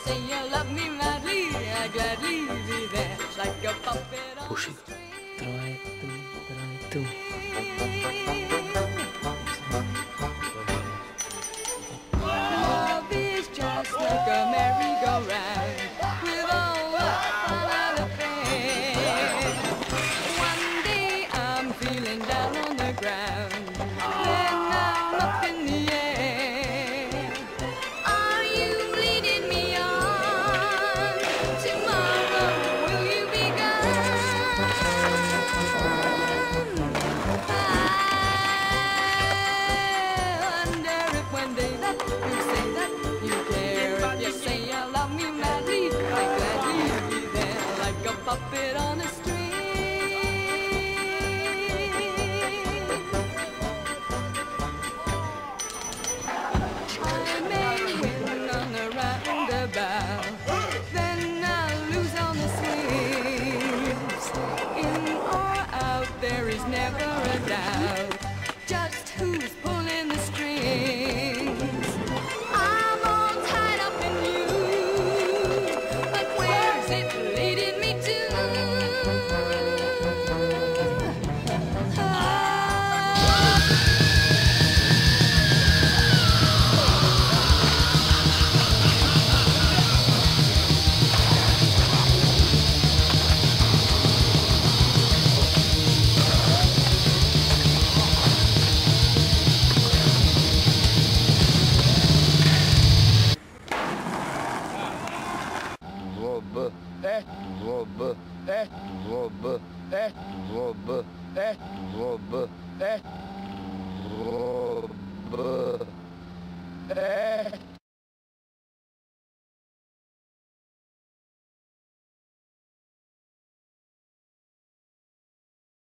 say you love me madly, I'd gladly be there like a puppet on a Pushy. string. Try to. Love is just like a merry-go-round with all the fun and the fair. One day I'm feeling down on the ground, then I'm up in the air. Are you leading me on? Tomorrow will you be gone? I wonder if one day that you say that you care. If you say you love me madly, I'd gladly be there like a puppet on a string. I may win on the roundabout, then I'll lose on the sweeps. In or out, there is never a doubt just who's pulling the strings. I'm all tied up in you, but where's it leading me to? Wob, wob, wob, wob, wob, wob.